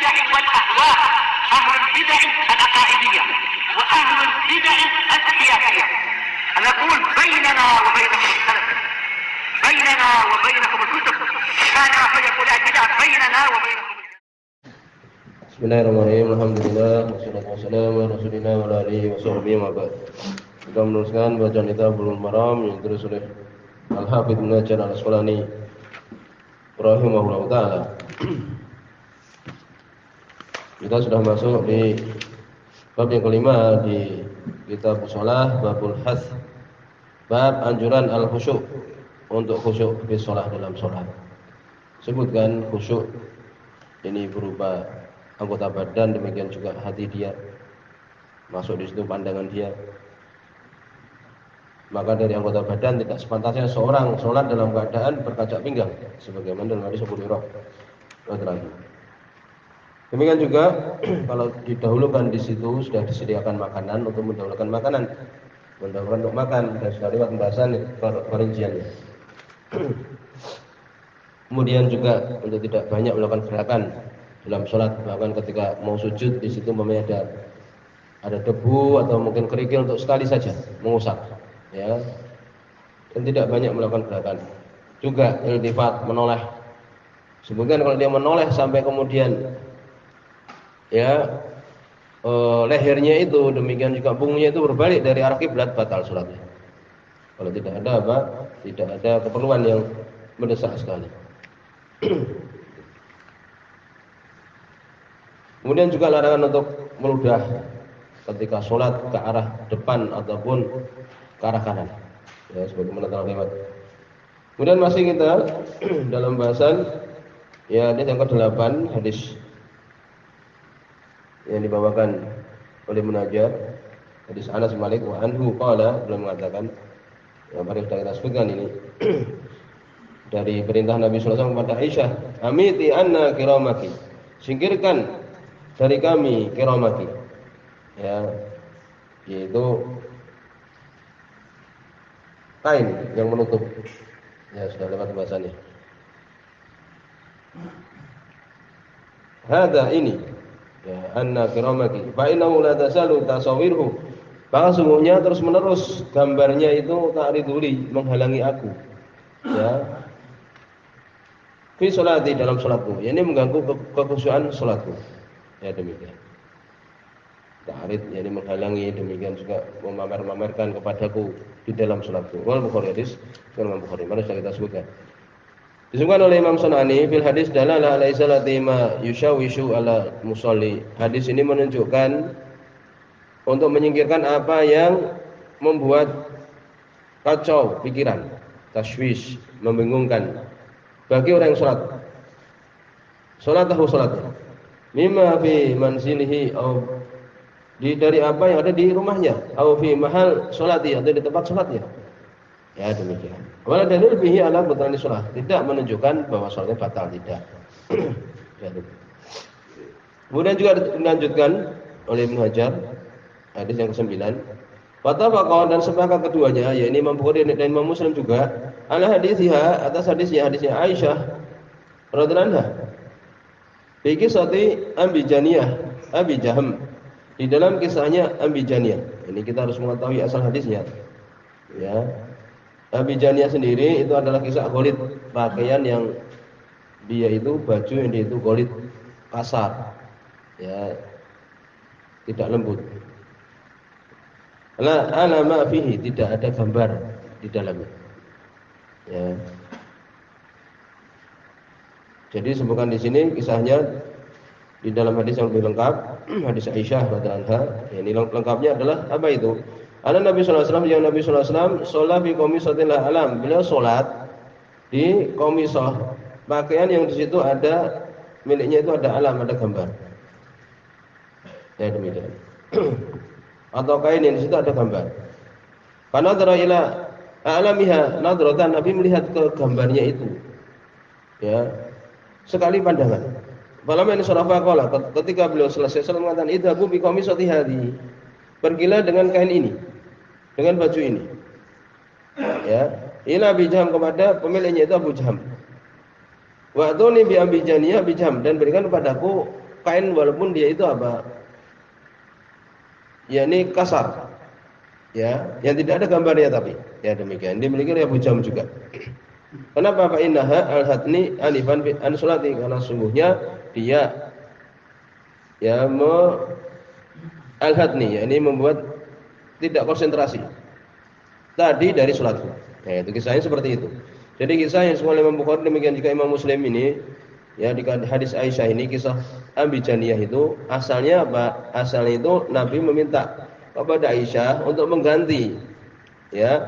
البدع والأهواء، أهل البدع العقائدية وأهل البدع السياسية. نقول بيننا وبينكم السلف، بيننا وبينكم الكتب، كان فيقول البدع بيننا وبينكم. Bismillahirrahmanirrahim. Alhamdulillah wassalatu wassalamu ala Rasulillah wa ala alihi wa sahbihi wa ba'd. Kita meneruskan bacaan kitab Bulughul Maram yang ditulis oleh Al-Hafidz Ibnu Hajar Al-Asqalani rahimahullahu taala. Kita sudah masuk di bab yang kelima di kitab shalah, babul hads, bab anjuran al-khusyuk, untuk khusyuk di shalah, dalam shalat. Sebutkan khusyuk ini berupa anggota badan, demikian juga hati dia, masuk di situ pandangan dia. Maka dari anggota badan tidak sepantasnya seorang sholat dalam keadaan berkacak pinggang, sebagaimana dalam hadis Abu Hurairah radhiyallahu anhu. Demikian juga kalau didahulukan di situ sudah disediakan makanan, untuk mendahulukan makanan, mendahulukan untuk makan, dan sudah lewat pembahasan perinciannya. Kemudian juga untuk tidak banyak melakukan gerakan dalam sholat, bahkan ketika mau sujud di situ memang ada debu atau mungkin kerikil, untuk sekali saja mengusap, ya, dan tidak banyak melakukan gerakan. Juga iltifat, menoleh. Sebutkan kalau dia menoleh sampai kemudian lehernya itu, demikian juga punggungnya itu berbalik dari arah kiblat, batal sholatnya. Kalau tidak ada tidak ada keperluan yang mendesak sekali. Kemudian juga larangan untuk meludah ketika sholat ke arah depan ataupun ke arah kanan, ya, sebagaimana telah lewat. Kemudian masih kita dalam bahasan, ya, hadis yang ke-8, hadis yang dibawakan oleh Ibnu Hajar, hadis Anas bin Malik wa anhu qala, belum mengatakan, yang baru sudah kita sebutkan ini dari perintah Nabi sallallahu alaihi wasallam kepada Aisyah, amiti anna kiramaki, singkirkan dari kami kiramaki, ya, yaitu kain yang menutup, ya, sudah lewat bahasannya. Hada ini, ya, anna kiramaki fa innahu la tasalu tasawirhu, maka sungguhnya terus menerus gambarnya itu ta'riduli, menghalangi aku, ya, fi sholati, dalam sholatku, ya, ini mengganggu kekhusyuan sholatku, ya, demikian. Ta'rid, yani menghalangi, demikian juga memamer-mamerkan kepadaku di dalam sholatku. Wal Bukhari, hadis Imam Bukhari, mana sudah kita sebutkan. Disebutkan oleh Imam Sunani fil hadis dalalah ala isalati ma yushawishu ala musalli. Hadis ini menunjukkan untuk menyingkirkan apa yang membuat kacau pikiran, tashwish, membingungkan bagi orang yang sholat. Sholatahu, sholatnya, mimma fi manzilihi, dari apa yang ada di rumahnya, au fi mahal sholati, atau di tempat sholatnya, ya, demikian. Wala dalil bihi ala butlani sholat, tidak menunjukkan bahwa sholatnya batal, tidak. Ya, kemudian juga dilanjutkan oleh Ibnu Hajar, hadis yang ke-9, Wattafaqah, dan sepakat keduanya, yakni Imam Bukhari dan Imam Muslim juga, ala hadisnya, atas hadisnya Aisyah radhiyallahu anha, fi qissati Abi Jahm, di dalam kisahnya Abi Janiyah. Ini kita harus mengetahui asal hadisnya, ya. Abi Janiyah sendiri itu adalah kisah ghalid, pakaian yang dia itu, baju yang dia itu ghalid, kasar, ya, tidak lembut. La alama fihi, tidak ada gambar di dalamnya, ya. Jadi sebutkan di sini kisahnya di dalam hadis yang lebih lengkap, hadis Aisyah radhiyallahu anha. Ini lengkapnya adalah apa itu? Ada Nabi sallallahu alaihi wasallam, yang Nabi sallallahu alaihi wasallam sholat fi qamisatil alam. Beliau sholat di qamisah, pakaian yang di situ ada miliknya itu ada alam, ada gambar. Ya, demikian. Atau kain yang di situ ada gambar. Karena nadhara ila alamiha nadratan, Nabi melihat ke gambarnya itu, ya, sekali pandangan. Falamma insarafa qala, ketika beliau selesai sholat mengatakan, idhabu bi qamisati hadhihi, pergilah dengan kain ini, dengan baju ini, ya, ila Abi Jahm, kepada pemiliknya itu Abu Jahm. Wa atuni bi Abi Janiyah Abi Jahm, dan berikan kepadaku kain walaupun dia itu apa? Ya ini kasar. Ya, yang tidak ada gambarnya tapi. Ya demikian. Dimiliki oleh Abu Jam juga. Kenapa Fa innaha al-hatni anifan an salati? Karena sungguhnya dia ya al-hatni, ya ini membuat tidak konsentrasi tadi dari salatku. Ya, itu kisahnya seperti itu. Jadi kisah yang semua Imam Bukhari demikian juga Imam Muslim ini ya di hadis Aisyah ini kisah Abi Janiyah itu asalnya apa? Asalnya itu Nabi meminta kepada Aisyah untuk mengganti ya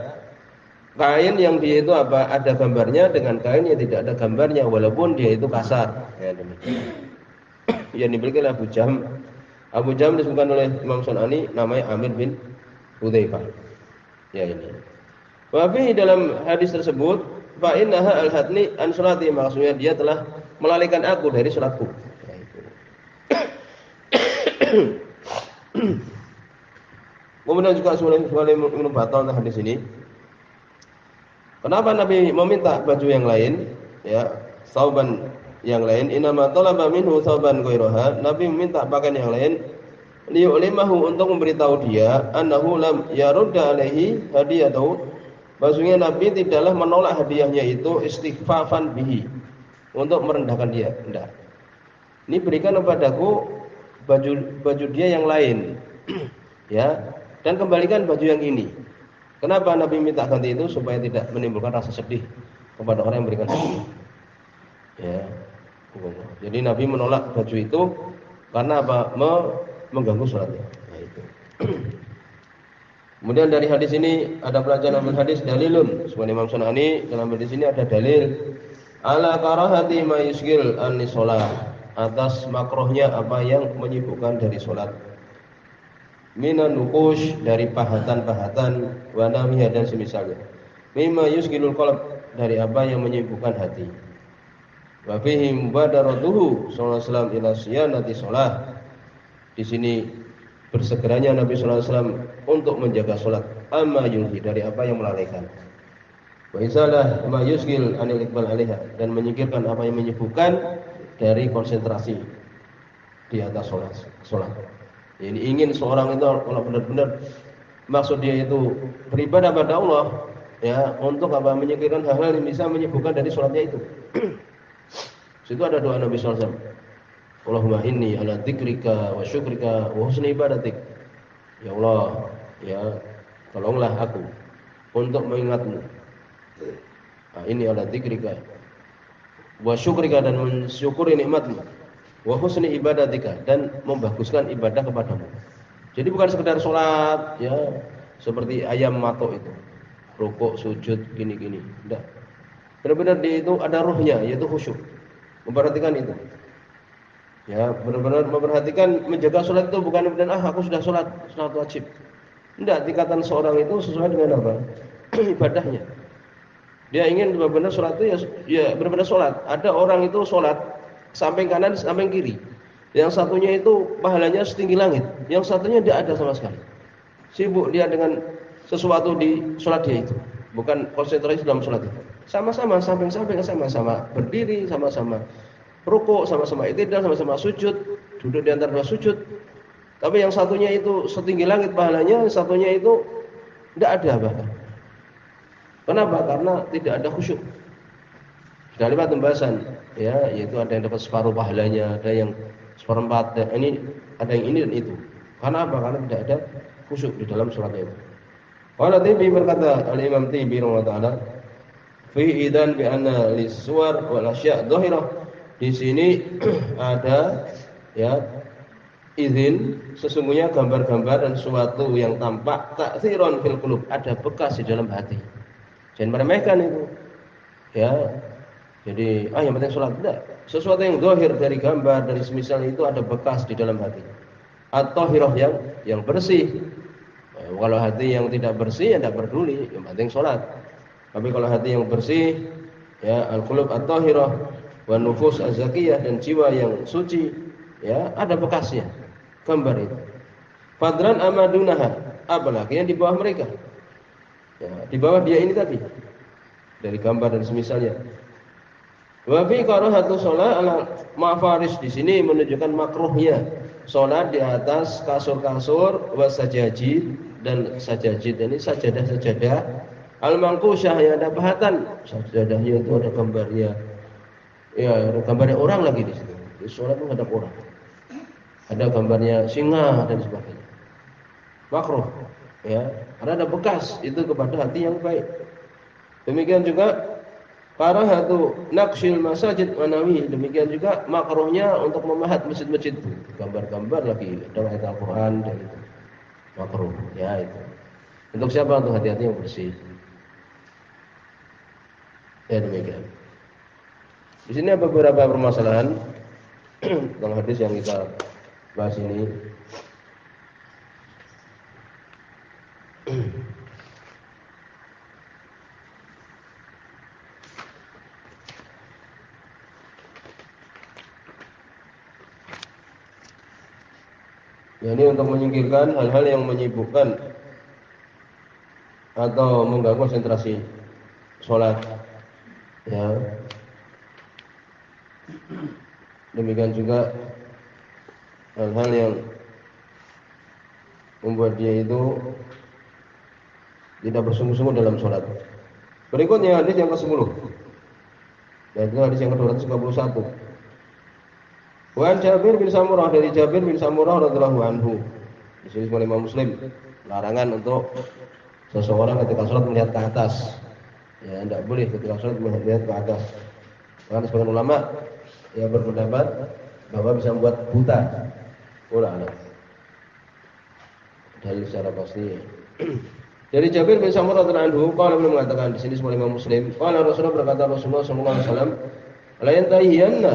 kain yang dia itu apa ada gambarnya dengan kain yang tidak ada gambarnya walaupun dia itu kasar. Ya demikian. Yang dimiliki oleh Abu Jam. Abu Jam disebutkan oleh Imam Sunani namanya Amir bin Hudzaifah. Ya ini. Wa fi dalam hadis tersebut fa innaha al-hatni an salati, maksudnya dia telah melalaikan aku dari salatku. Ya itu. Kemudian juga soal Ibnu Battal tentang hadis ini. Kenapa Nabi meminta baju yang lain? Ya, sauban yang lain. Inama talaba minhu sauban ghairaha. Nabi meminta pakaian yang lain liyu'limahu, untuk memberitahu dia annahu lam yarudda alaihi hadiyatahu. Maksudnya Nabi tidaklah menolak hadiahnya itu istighfafan bihi, untuk merendahkan dia. Tidak. Ini berikan kepadaku baju dia yang lain. Ya, dan kembalikan baju yang ini. Kenapa Nabi minta ganti itu? Supaya tidak menimbulkan rasa sedih kepada orang yang memberikan hadiah. Ya. Jadi Nabi menolak baju itu karena apa? Mengganggu salatnya. Nah, itu. Kemudian dari hadis ini ada pelajaran dalam hadis dalilun. Sebagai Imam Sunani dalam hadis ini ada dalil ala karahati ma yusgil an shalah, atas makruhnya apa yang menyibukkan dari salat. Minan nukush, dari pahatan-pahatan, wa namiha, dan semisalnya. Mimma yusgilul qalb, dari apa yang menyibukkan hati. Wa fihi mubadaratuhu sallallahu alaihi wasallam ila siyanati shalah. Di sini bersegeranya Nabi sallallahu alaihi wasallam untuk menjaga salat, amma yulhi, dari apa yang melalaikan. Wa isalah ma yusgil anil iqbal alaiha, dan menyingkirkan apa yang menyibukkan dari konsentrasi di atas salat. Ini ingin seorang itu kalau benar-benar maksud dia itu beribadah pada Allah, ya, untuk apa? Menyingkirkan hal-hal yang bisa menyibukkan dari salatnya itu. Situ ada doa Nabi sallallahu alaihi wasallam. Allahumma inni ala dzikrika wa syukrika wa husni ibadatik. Ya Allah, ya, tolonglah aku untuk mengingatmu. Nah, ini ala dzikrika wa syukrika, dan mensyukuri nikmatmu. Wa husni ibadatika, dan membaguskan ibadah kepadamu. Jadi bukan sekedar sholat ya seperti ayam matok itu, rukuk, sujud, gini-gini. Tidak. Benar-benar dia itu ada ruhnya, yaitu khusyuk. Memperhatikan itu. Ya, benar-benar memperhatikan menjaga sholat itu bukan benar aku sudah sholat wajib. Tidak, tingkatan seorang itu sesuai dengan apa? Ibadahnya. Dia ingin benar-benar sholat itu ya benar-benar sholat. Ada orang itu sholat samping kanan, samping kiri. Yang satunya itu pahalanya setinggi langit, yang satunya tidak ada sama sekali. Sibuk dia dengan sesuatu di sholat dia itu, bukan konsentrasi dalam sholat itu. Sama-sama samping-samping, sama-sama berdiri, sama-sama rukuk, sama-sama i'tidal, sama-sama sujud, duduk di antara dua sujud. Tapi yang satunya itu setinggi langit pahalanya, yang satunya itu tidak ada bahkan. Kenapa? Karena tidak ada khusyuk. Dari pembahasan ya, yaitu ada yang dapat separuh pahalanya, ada yang seperempat, ini ada yang ini dan itu. Karena apa? Karena tidak ada khusyuk di dalam sholatnya itu. Qala Tibi, berkata Al-Imam Tibi rahimahullah taala, fi idan bi anna lis-suwar wal asya' dhahirah. Di sini ada ya izin, sesungguhnya gambar-gambar dan sesuatu yang tampak ta'tsiron fil qulub, ada bekas di dalam hati. Jangan meremehkan itu. Ya. Jadi, yang penting sholat, tidak. Sesuatu yang zahir dari gambar, dari semisal itu ada bekas di dalam hati. At-tahirah, yang bersih. Kalau hati yang tidak bersih, ya tidak peduli, yang penting sholat. Tapi kalau hati yang bersih, ya al-qulub at-tahirah, wa nufus az-zakiyah, dan jiwa yang suci, ya ada bekasnya. Gambar itu. Fadran amadunaha, apalagi yang di bawah mereka. Ya, di bawah dia ini tadi. Dari gambar dan semisalnya. Wa fi karahatu shalah ala mafaris, di sini menunjukkan makruhnya salat di atas kasur-kasur wasajajid, dan sajajid ini sajadah-sajadah al-mangkusyah yang ada pahatan. Sajadahnya itu ada gambarnya, ya ada gambarnya orang lagi di situ. Di salat menghadap orang. Ada gambarnya singa dan sebagainya. Makruh, ya, karena ada bekas itu kepada hati yang baik. Demikian juga karahatu naqsyil masajid wa nawi, demikian juga makruhnya untuk memahat masjid-masjid, gambar-gambar lagi dalam ayat Al-Qur'an, dan itu makruh, ya itu. Untuk siapa? Untuk hati-hati yang bersih. Ya demikian. Di sini ada beberapa permasalahan tentang hadis yang kita bahas ini. Ya, ini untuk menyingkirkan hal-hal yang menyibukkan atau mengganggu konsentrasi sholat. Ya. Demikian juga hal-hal yang membuat dia itu tidak bersungguh-sungguh dalam sholat. Berikutnya hadis yang ke-10. Dan itu hadis yang ke-251. Wan Jabir bin Samurah, dari Jabir bin Samurah radhiyallahu anhu. Di sini oleh Imam Muslim, larangan untuk seseorang ketika sholat melihat ke atas. Ya, tidak boleh ketika sholat melihat ke atas. Karena sebagian ulama ya berpendapat bahwa bisa membuat buta. Ulama. Dalil secara pasti. Dari Jabir bin Samurah radhiyallahu anhu, qala beliau mengatakan, di sini oleh Imam Muslim, qala Rasulullah, berkata Rasulullah sallallahu alaihi wasallam, la yantahiyanna,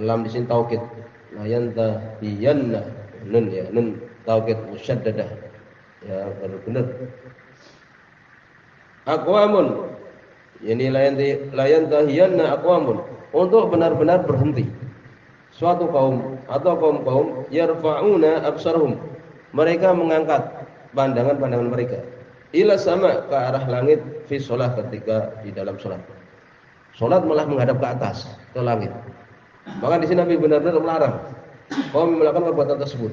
lam di sini taukid, la yantahiyanna, nun ya, nun taukid musyaddadah. Ya, benar-benar. Aqwamun, yani la yantahiyanna aqwamun, untuk benar-benar berhenti. Suatu kaum atau kaum-kaum yarfa'una absarhum, mereka mengangkat pandangan-pandangan mereka ila sama, ke arah langit, fi shalah, ketika di dalam salat. Salat malah menghadap ke atas, ke langit. Maka di sini Nabi benar-benar melarang kaum melakukan perbuatan tersebut.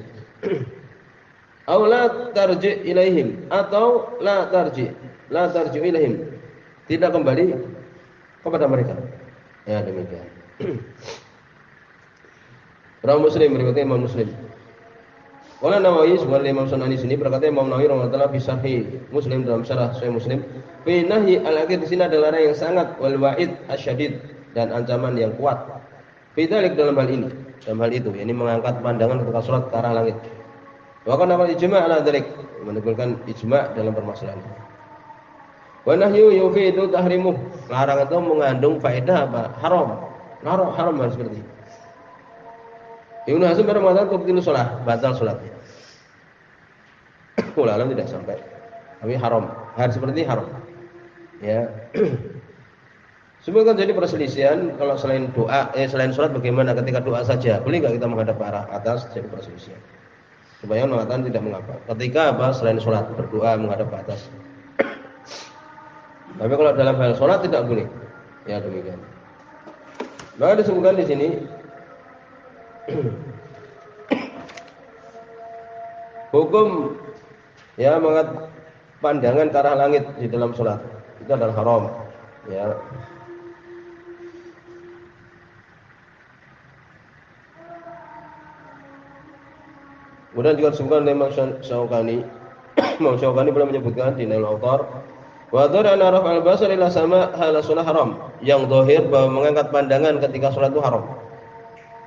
Aw la tarji ilaihim, atau la tarji ilaihim, tidak kembali kepada mereka. Ya demikian. Rawi Muslim, riwayat Imam Muslim. Qala Nawawi, sebagai Imam Sunani sini berkata, Imam Nawawi rahimahullah fi sahih Muslim, dalam syarah Sahih Muslim, fi nahyi al-akhir, di sini adalah larangan yang sangat, wal wa'id asyadid, dan ancaman yang kuat. Fi dzalik, dalam hal ini, dalam hal itu, yakni mengangkat pandangan ketika salat ke arah langit. Wa kana ijma' ala dzalik, menunjukkan ijma' dalam permasalahan ini. Wa nahyu yufidu tahrimuh, larangan itu mengandung faedah apa? Haram. Haram harus seperti itu. Ibnu Hazm bermadzhab tubtilu shalah, batal salatnya. Ulama tidak sampai, tapi haram. Hal seperti ini haram. Ya. Semua kan jadi perselisihan, kalau selain doa, selain salat bagaimana ketika doa saja? Boleh enggak kita menghadap ke arah atas? Jadi perselisihan. Sebagian mengatakan tidak mengapa. Ketika apa? Selain salat berdoa menghadap ke atas. Tapi kalau dalam hal salat tidak boleh. Ya demikian. Maka disebutkan di sini hukum ya mengangkat pandangan ke arah langit di dalam salat itu adalah haram. Ya. Kemudian juga disebutkan oleh Imam Syaukani. Imam Syaukani belum menyebutkan di Nailul Awtar, wa dzarana raf'al basar ila sama hal salat haram. Yang zahir bahwa mengangkat pandangan ketika salat itu haram.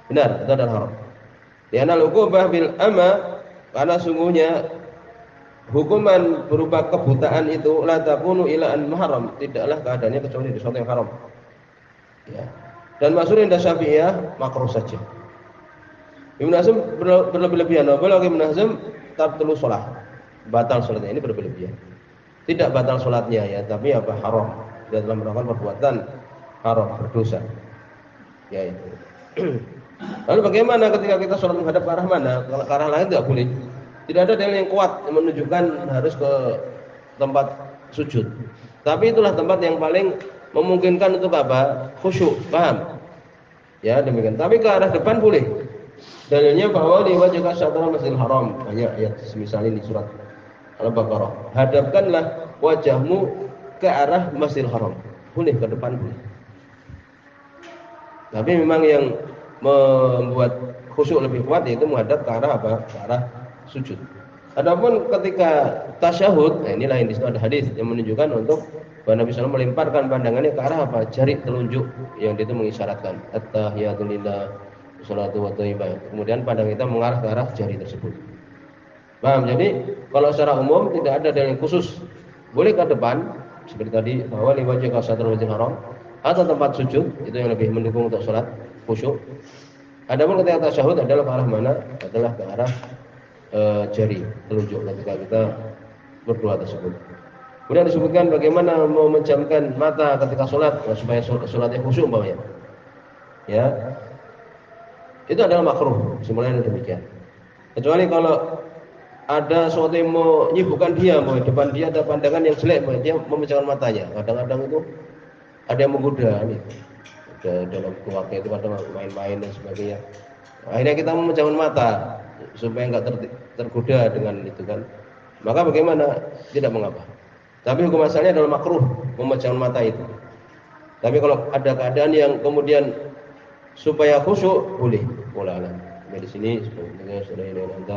Benar, itu adalah haram. Li'anna al-uqubah bil ama, karena sungguhnya hukuman berupa kebutaan itu la takunu ila an muharram, tidaklah keadaannya kecuali di sesuatu yang haram. Ya. Dan maksud indah Syafi'iyah makruh saja. Ibnu Hazm berlebih-lebihan. Apalagi Ibnu Hazm tabtulu shalah, batal salatnya, ini berlebihan. Tidak batal salatnya ya, tapi apa? Haram. Dia telah melakukan perbuatan haram, berdosa. Ya itu. Lalu bagaimana ketika kita sholat menghadap ke arah mana? Kalau ke arah lain tidak boleh. Tidak ada dalil yang kuat yang menunjukkan harus ke tempat sujud. Tapi itulah tempat yang paling memungkinkan untuk apa? Khusyuk, paham? Ya, demikian. Tapi ke arah depan boleh. Dalilnya bahwa liwajhika syatral Masjidil Haram. Banyak ayat semisal ini surat Al-Baqarah. Hadapkanlah wajahmu ke arah Masjidil Haram. Boleh ke depan boleh. Tapi memang yang membuat khusyuk lebih kuat yaitu menghadap ke arah apa? Ke arah sujud. Adapun ketika tasyahud, nah inilah yang di situ ada hadis yang menunjukkan untuk bahwa Nabi SAW melemparkan pandangannya ke arah apa? Jari telunjuk yang itu mengisyaratkan at-tahiyatu lillah wassalatu wathayyiban. Kemudian pandang kita mengarah ke arah jari tersebut. Paham? Jadi kalau secara umum tidak ada dalil khusus. Boleh ke depan seperti tadi bahwa liwajhika syatrul masjidil haram atau tempat sujud itu yang lebih mendukung untuk sholat khusyuk. Adapun ketika tasyahud adalah ke arah mana? Adalah ke arah jari telunjuk ketika kita berdoa tersebut. Kemudian disebutkan bagaimana memejamkan mata ketika sholat supaya sholatnya khusyuk umpamanya. Ya, itu adalah makruh. Semuanya demikian. Kecuali kalau ada sesuatu yang menyibukkan dia, mau di depan dia ada pandangan yang jelek, dia memejamkan matanya. Kadang-kadang itu ada yang menggoda nih. Dalam keluarga itu kadang main-main dan sebagainya. Akhirnya kita memejamkan mata supaya enggak tergoda dengan itu kan. Maka bagaimana? Tidak mengapa. Tapi hukum asalnya adalah makruh memejamkan mata itu. Tapi kalau ada keadaan yang kemudian supaya khusyuk boleh. Boleh. Di sini sebenarnya sudah ini nanti.